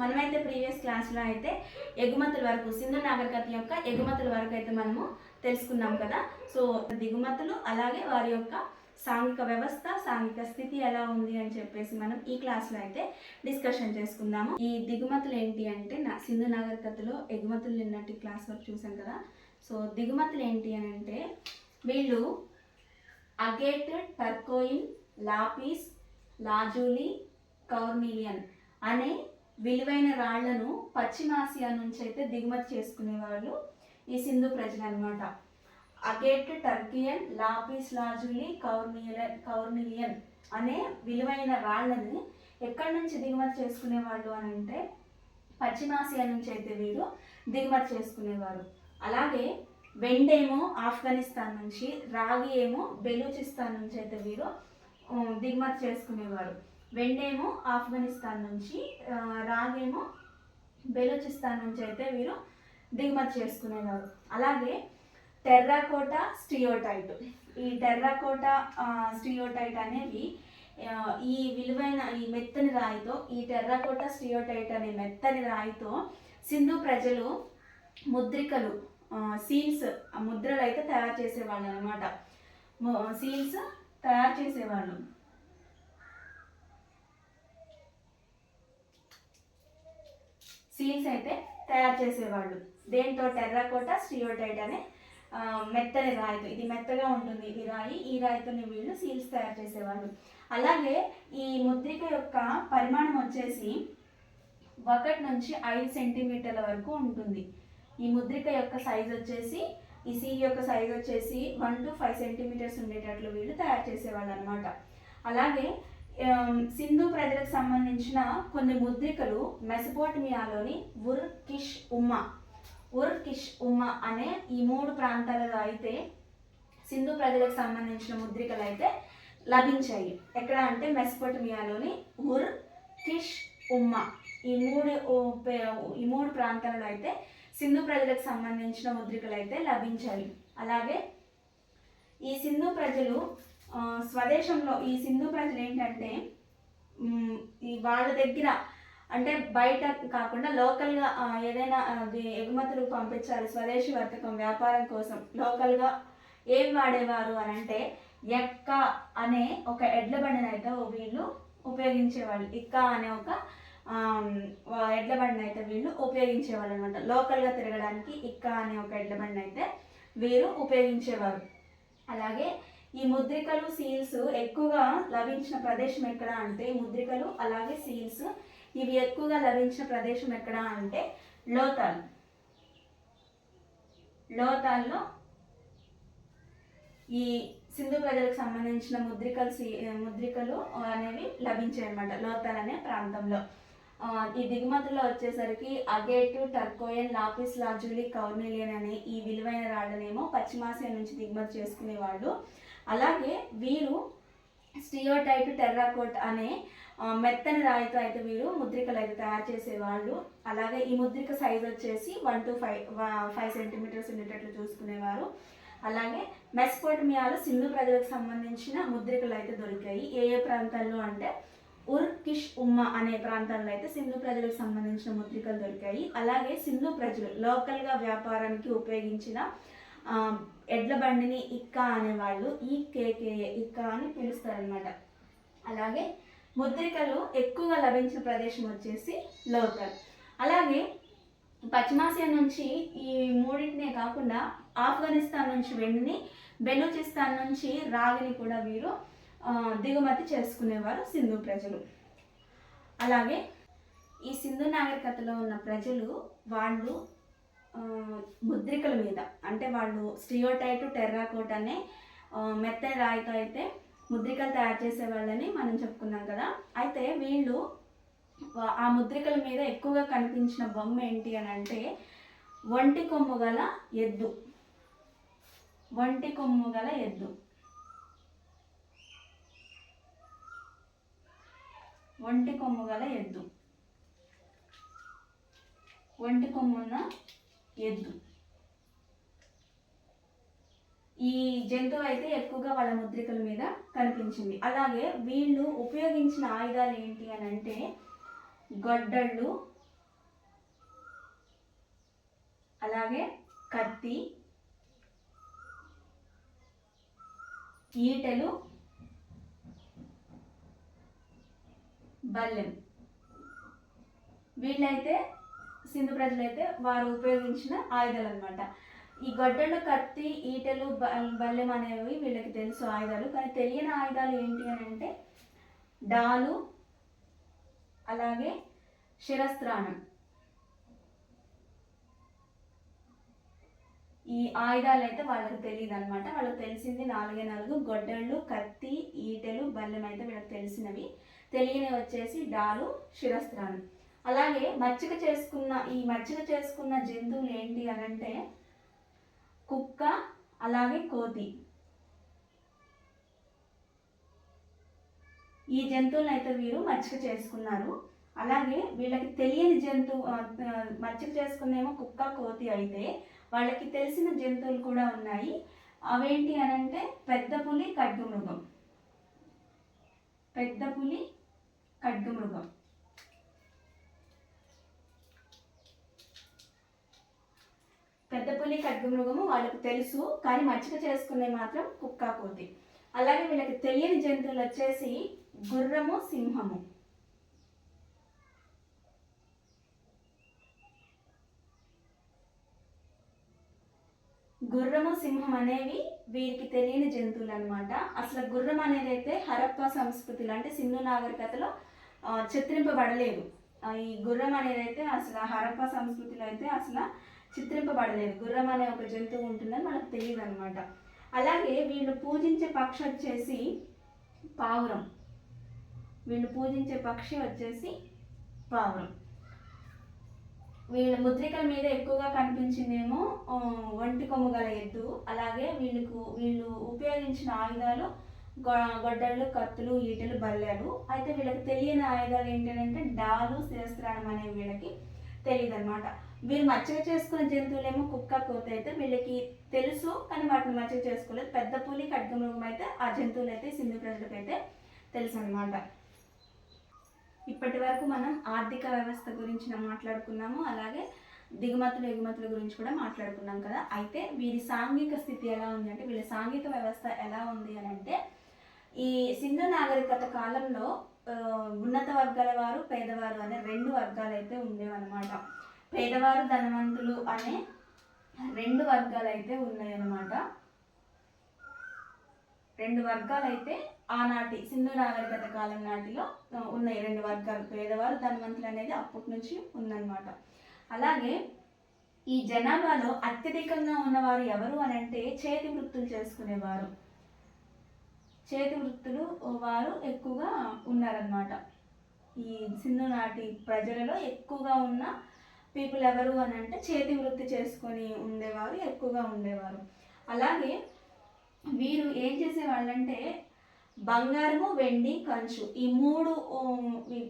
మనమైతే ప్రీవియస్ క్లాస్లో అయితే ఎగుమతుల వరకు సింధు నాగరికత యొక్క ఎగుమతుల వరకు అయితే మనము తెలుసుకున్నాం కదా. సో దిగుమతులు అలాగే వారి యొక్క సాంఘిక వ్యవస్థ సాంఘిక స్థితి ఎలా ఉంది అని చెప్పేసి మనం ఈ క్లాస్లో అయితే డిస్కషన్ చేసుకుందాము. ఈ దిగుమతులు ఏంటి అంటే సింధు నాగరికతలో ఎగుమతులు నిన్నటి క్లాస్ వరకు చూసాం కదా. సో దిగుమతులు ఏంటి అని అంటే వీళ్ళు అగేట్, టర్కోయిన్, లాపిస్ లాజూలి, కౌర్నిలియన్ అనే విలువైన రాళ్లను పశ్చిమాసియా నుంచి అయితే దిగుమతి చేసుకునేవాళ్ళు ఈ సింధు ప్రజలు అనమాట. అగేట్, టర్కియన్, లాపిస్ లాజూలి, కౌర్నిలియన్ అనే విలువైన రాళ్ళని ఎక్కడి నుంచి దిగుమతి చేసుకునేవాళ్ళు అని అంటే పశ్చిమాసియా నుంచి అయితే వీరు దిగుమతి చేసుకునేవారు. అలాగే వెండేమో ఆఫ్ఘనిస్తాన్ నుంచి, రాగి ఏమో బెలూచిస్తాన్ నుంచి అయితే వీరు దిగుమతి చేసుకునేవారు. వెండేమో ఆఫ్ఘనిస్తాన్ నుంచి, రాగేమో బెలూచిస్తాన్ నుంచి అయితే వీరు దిగుమతి చేసుకునేవారు. అలాగే టెర్రాకోటా స్టియోటైట్, ఈ టెర్రాకోటా స్టియోటైట్ అనేవి ఈ విలువైన ఈ మెత్తని రాయితో, ఈ టెర్రాకోటా స్టియోటైట్ అనే మెత్తని రాయితో సింధు ప్రజలు ముద్రికలు, సీల్స్, ముద్రలు అయితే తయారు చేసేవాళ్ళు అనమాట. సీల్స్ తయారు చేసేవాళ్ళు. సీల్స్ అయితే తయారు చేసేవాళ్ళు. దేంతో? టెర్రాకోటా స్టియోటైట్ అనే మెత్తని రాయితో. ఇది మెత్తగా ఉంటుంది ఈ రాయి, ఈ రాయితోనే వీళ్ళు సీల్స్ తయారు చేసేవాళ్ళు. అలాగే ఈ ముద్రిక యొక్క పరిమాణం వచ్చేసి 1 నుంచి 5 సెంటీమీటర్ల వరకు ఉంటుంది. ఈ ముద్రిక యొక్క సైజ్ వచ్చేసి, ఈ సీల్ యొక్క సైజ్ వచ్చేసి 1 to 5 సెంటీమీటర్స్ ఉండేటట్లు వీళ్ళు తయారు చేసేవాళ్ళు అనమాట. అలాగే సింధు ప్రజలకు సంబంధించిన కొన్ని ముద్రికలు మెసపోటమియాలోని ఉర్ కిష్ ఉమ్మా అనే ఈ 3 ప్రాంతాలలో అయితే సింధు ప్రజలకు సంబంధించిన ముద్రికలు అయితే లభించాయి. ఎక్కడ అంటే మెసపోటమియాలోని ఉర్ కిష్ ఉమ్మా ఈ మూడు ప్రాంతాలలో అయితే సింధు ప్రజలకు సంబంధించిన ముద్రికలు అయితే లభించాయి. అలాగే ఈ సింధు ప్రజలు స్వదేశంలో, ఈ సింధు ప్రజలు ఏంటంటే వాళ్ళ దగ్గర అంటే బయట కాకుండా లోకల్గా ఏదైనా ఎగుమతులు పంపించాలి, స్వదేశీ వర్తకం వ్యాపారం కోసం లోకల్గా ఏం వాడేవారు అని అంటే ఎక్క అనే ఒక ఎడ్ల బండిని అయితే వీళ్ళు ఉపయోగించేవాళ్ళు. ఇక్క అనే ఒక ఎడ్ల బండిని అయితే వీళ్ళు ఉపయోగించేవాళ్ళు అనమాట. లోకల్గా తిరగడానికి ఇక్క అనే ఒక ఎడ్ల బండిని అయితే వీరు ఉపయోగించేవారు. అలాగే ఈ ముద్రికలు, సీల్స్ ఎక్కువగా లభించిన ప్రదేశం ఎక్కడ అంటే, ముద్రికలు అలాగే సీల్స్ ఇవి ఎక్కువగా లభించిన ప్రదేశం ఎక్కడ అంటే లోతాల్లో ఈ సింధు ప్రజలకు సంబంధించిన ముద్రికలు అనేవి లభించాయి అన్నమాట లోతాల్ అనే ప్రాంతంలో. ఈ దిగుమతుల్లో వచ్చేసరికి అగేట్, టర్కోయన్, లాపిస్ లాజూలి, కౌర్నిలియన్ అనే ఈ విలువైన రాళ్ళనేమో పశ్చిమాసియా నుంచి దిగుమతి చేసుకునేవాళ్ళు. అలాగే వీరు స్టియోటైట్, టెర్రాకోట్ అనే మెత్తని రాయితో అయితే వీరు ముద్రికలు అయితే తయారు చేసేవాళ్ళు. అలాగే ఈ ముద్రిక సైజ్ వచ్చేసి 1 to 5 సెంటీమీటర్స్ ఉండేటట్లు చూసుకునేవారు. అలాగే మెసపోటమియాలో సింధు ప్రజలకు సంబంధించిన ముద్రికలు అయితే దొరికాయి. ఏ ప్రాంతాల్లో అంటే ఉర్ కిష్ ఉమ్మా అనే ప్రాంతాల్లో అయితే సింధు ప్రజలకు సంబంధించిన ముద్రికలు దొరికాయి. అలాగే సింధు ప్రజలు లోకల్గా వ్యాపారానికి ఉపయోగించిన ఎడ్ల బండిని ఇక్కా అనేవాళ్ళు ఇక్కా అని పిలుస్తారనమాట. అలాగే ముద్రికలు ఎక్కువగా లభించిన ప్రదేశం వచ్చేసి లోతాల్. అలాగే పశ్చిమాసియా నుంచి ఈ మూడింటినే కాకుండా ఆఫ్ఘనిస్తాన్ నుంచి వెండిని, బెలూచిస్తాన్ నుంచి రాగిని కూడా వీరు దిగుమతి చేసుకునేవారు సింధు ప్రజలు. అలాగే ఈ సింధు నాగరికతలో ఉన్న ప్రజలు వాళ్ళు ముద్రికల మీద అంటే వాళ్ళు స్టియోటైట్, టెర్రాకోట్ అనే మెత్తని రాయితో అయితే ముద్రికలు తయారు చేసేవాళ్ళని మనం చెప్పుకున్నాం కదా. అయితే వీళ్ళు ఆ ముద్రికల మీద ఎక్కువగా కనిపించిన బొమ్మ ఏంటి అని అంటే ఒంటి కొమ్ము గల ఎద్దు. ఒంటి కొమ్ము గల ఎద్దు ఒంటి కొమ్మున్న ఎద్దు ఈ జంతువు అయితే ఎక్కువగా వాళ్ళ ముద్రికల మీద కనిపించింది. అలాగే వీళ్ళు ఉపయోగించిన ఆయుధాలు ఏంటి అని అంటే గొడ్డళ్ళు, అలాగే కత్తి, ఈటెలు, బల్లెం. వీళ్ళైతే సింధు ప్రజలైతే వారు ఉపయోగించిన ఆయుధాలు అనమాట. ఈ గొడ్డళ్ళు, కత్తి, ఈటెలు, బల్లెం అనేవి వీళ్ళకి తెలుసు ఆయుధాలు. కానీ తెలియని ఆయుధాలు ఏంటి అని అంటే డాలు, అలాగే శిరస్త్రాణం. ఈ ఆయుధాలు అయితే వాళ్ళకి తెలియదు అనమాట. వాళ్ళకి తెలిసింది 4 గొడ్డళ్ళు, కత్తి, ఈటెలు, బల్లెం అయితే వీళ్ళకి తెలిసినవి. తెలియనివి వచ్చేసి డాలు, శిరస్త్రాణం. అలాగే మచ్చిక చేసుకున్న జంతువులు ఏంటి అని అంటే కుక్క, అలాగే కోతి. ఈ జంతువులను అయితే వీరు మచ్చిక చేసుకున్నారు. అలాగే వీళ్ళకి తెలియని జంతువు మచ్చిక చేసుకునేమో కుక్క, కోతి అయితే వాళ్ళకి తెలిసిన జంతువులు కూడా ఉన్నాయి. అవేంటి అని అంటే పెద్ద పులి, ఖడ్గమృగం. పెద్ద పులి, ఖడ్గమృగం. పెద్ద పులి, ఖడ్గమృగము వాళ్ళకు తెలుసు, కానీ మచ్చిక చేసుకునే మాత్రం కుక్క, కోతి. అలాగే వీళ్ళకి తెలియని జంతువులు వచ్చేసి గుర్రము, సింహము. గుర్రము, సింహం అనేవి వీరికి తెలియని జంతువులు అనమాట. అసలు గుర్రం అనేది అయితే హరప్ప సంస్కృతిలో అంటే సింధు నాగరికతలో చిత్రింపబడలేదు. ఈ గుర్రం అనేది అయితే అసలు హరప్ప సంస్కృతిలో అయితే అసలు చిత్రింపబడలేదు. గుర్రం అనే ఒక జంతువు ఉంటుందని మనకు తెలియదు అనమాట. అలాగే వీళ్ళు పూజించే పక్షి వచ్చేసి పావురం. వీళ్ళు పూజించే పక్షి వచ్చేసి పావురం. వీళ్ళ ముద్రికల మీద ఎక్కువగా కనిపించిందేమో ఒంటి కొమ్ము గల ఎద్దు. అలాగే వీళ్ళు ఉపయోగించిన ఆయుధాలు గొడ్డళ్ళు, కత్తులు, ఈటెలు, బల్లెలు. అయితే వీళ్ళకి తెలియని ఆయుధాలు ఏంటంటే డాలు, శిరస్త్రాణం అనేవి వీళ్ళకి తెలియదు అనమాట. వీళ్ళు మచ్చిక చేసుకున్న జంతువులేమో కుక్క, కోతి అయితే వీళ్ళకి తెలుసు, కానీ వాటిని మచ్చిక చేసుకోలేదు. పెద్ద పులి, ఖడ్గమృగం అయితే ఆ జంతువులు అయితే సింధు ప్రజలకైతే తెలుసు అనమాట. ఇప్పటి వరకు మనం ఆర్థిక వ్యవస్థ గురించి మాట్లాడుకున్నాము. అలాగే దిగుమతులు, ఎగుమతుల గురించి కూడా మాట్లాడుకున్నాం కదా. అయితే వీరి సాంఘిక స్థితి ఎలా ఉంది అంటే వీళ్ళ సాంఘిక వ్యవస్థ ఎలా ఉంది అని అంటే ఈ సింధు నాగరికత కాలంలో ఉన్నత వర్గాల వారు, పేదవారు అనే 2 వర్గాలు అయితే ఉండేవన్నమాట. పేదవారు, ధనవంతులు అనే 2 వర్గాలు అయితే ఉన్నాయన్నమాట. 2 వర్గాలు అయితే ఆనాటి సింధు నాగరికత కాలం నాటిలో ఉన్నాయి. 2 వర్గాలు, పేదవారు, ధనవంతులు అనేది అప్పటి నుంచి ఉందన్నమాట. అలాగే ఈ జనాభాలో అత్యధికంగా ఉన్నవారు ఎవరు అని అంటే చేతి వృత్తులు చేసుకునేవారు. చేతి వృత్తులు వారు ఎక్కువగా ఉన్నారన్నమాట. ఈ సింధు నాటి ప్రజలలో ఎక్కువగా ఉన్న పీపుల్ ఎవరు అని అంటే చేతి వృత్తి చేసుకొని ఉండేవారు, ఎక్కువగా ఉండేవారు. అలాగే వీరు ఏం చేసేవాళ్ళంటే బంగారము, వెండి, కంచు, ఈ 3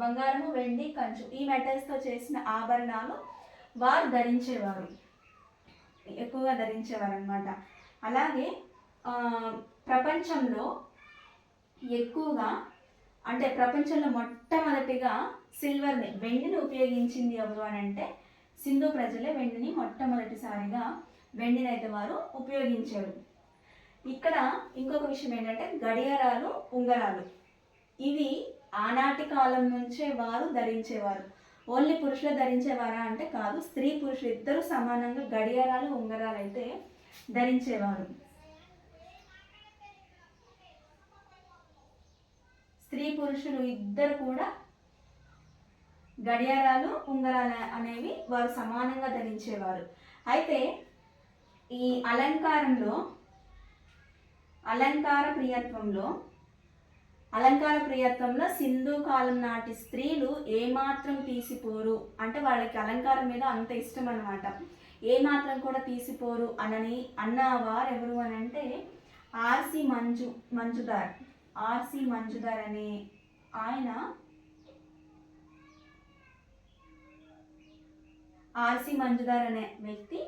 బంగారము, వెండి, కంచు ఈ మెటల్స్తో చేసిన ఆభరణాలు వారు ధరించేవారు, ఎక్కువగా ధరించేవారు అనమాట. అలాగే ప్రపంచంలో ఎక్కువగా అంటే ప్రపంచంలో మొట్టమొదటిగా సిల్వర్ని, వెండిని ఉపయోగించింది ఎవరు అని అంటే సింధు ప్రజలే. వెండిని మొట్టమొదటిసారిగా వెండిని అయితే వారు ఉపయోగించారు. ఇక్కడ ఇంకొక విషయం ఏంటంటే గడియారాలు, ఉంగరాలు ఇవి ఆనాటి కాలం నుంచే వారు ధరించేవారు. ఓన్లీ పురుషులు ధరించేవారా అంటే కాదు, స్త్రీ పురుషులు ఇద్దరు సమానంగా గడియారాలు, ఉంగరాలు అయితే ధరించేవారు. స్త్రీ పురుషులు ఇద్దరు కూడా గడియారాలు, ఉంగరాలు అనేవి వారు సమానంగా ధరించేవారు. అయితే ఈ అలంకార ప్రియత్వంలో సింధు కాలం నాటి స్త్రీలు ఏమాత్రం తీసిపోరు. అంటే వాళ్ళకి అలంకారం మీద అంత ఇష్టం అన్నమాట. ఏమాత్రం కూడా తీసిపోరు అన్నవారు ఎవరు అని అంటే ఆర్సి మంజుదార్ అనే ఆయన ఆర్సి మంజుదార్ అనే వ్యక్తి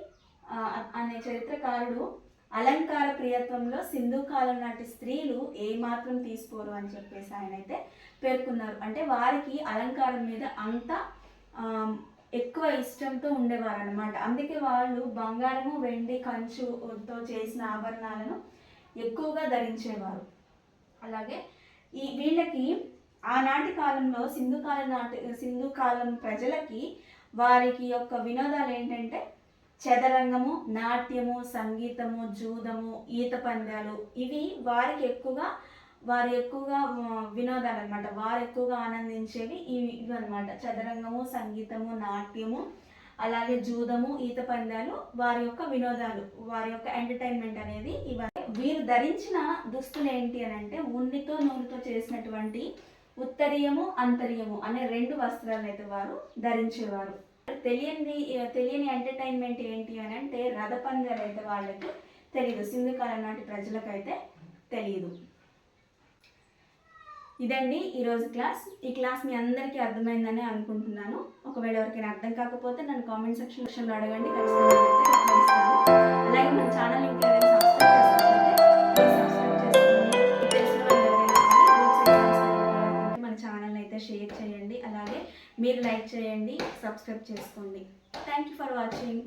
అనే చరిత్రకారుడు అలంకార ప్రియత్వంలో సింధు కాలం నాటి స్త్రీలు ఏమాత్రం తీసుకోరు అని చెప్పేసి ఆయన అయితే పేర్కొన్నారు. అంటే వారికి అలంకారం మీద అంత ఎక్కువ ఇష్టంతో ఉండేవారు అనమాట. అందుకే వాళ్ళు బంగారము, వెండి, కంచుతో చేసిన ఆభరణాలను ఎక్కువగా ధరించేవారు. అలాగే వీళ్ళకి ఆనాటి కాలంలో సింధు కాలం ప్రజలకి వారికి యొక్క వినోదాలు ఏంటంటే చదరంగము, నాట్యము, సంగీతము, జూదము, ఈత పందాలు. ఇవి వారు ఎక్కువగా వినోదాలు అనమాట. వారు ఎక్కువగా ఆనందించేవి ఇవి అనమాట. చదరంగము, సంగీతము, నాట్యము, అలాగే జూదము, ఈత పందాలు వారి యొక్క వినోదాలు, వారి యొక్క ఎంటర్టైన్మెంట్ అనేది ఇవన్నీ. వీరు ధరించిన దుస్తులు ఏంటి అని అంటే ఉన్నితో నూలుతో చేసినటువంటి ఉత్తరీయము, అంతర్యము అనే 2 వస్త్రాలు అయితే వారు ధరించేవారు. తెలియని ఎంటర్టైన్మెంట్ ఏంటి అని అంటే రథ పందాలు అయితే వాళ్ళకి తెలియదు. సింధు కాలం నాటి ప్రజలకైతే తెలియదు. ఇదండి ఈరోజు క్లాస్. ఈ క్లాస్ మీ అందరికీ అర్థమైందని అనుకుంటున్నాను. ఒకవేళ ఎవరికైనా అర్థం కాకపోతే నన్ను కామెంట్ సెక్షన్లో అడగండి, ఖచ్చితంగా రిప్లై ఇస్తాను. అలాగే మన ఛానల్ ఇంకెవరైనా సబ్స్క్రైబ్ చేసుకోండి. మన ఛానల్ని అయితే షేర్ చేయండి. అలాగే మీరు లైక్ చేయండి, సబ్స్క్రైబ్ చేసుకోండి. Thank you for watching.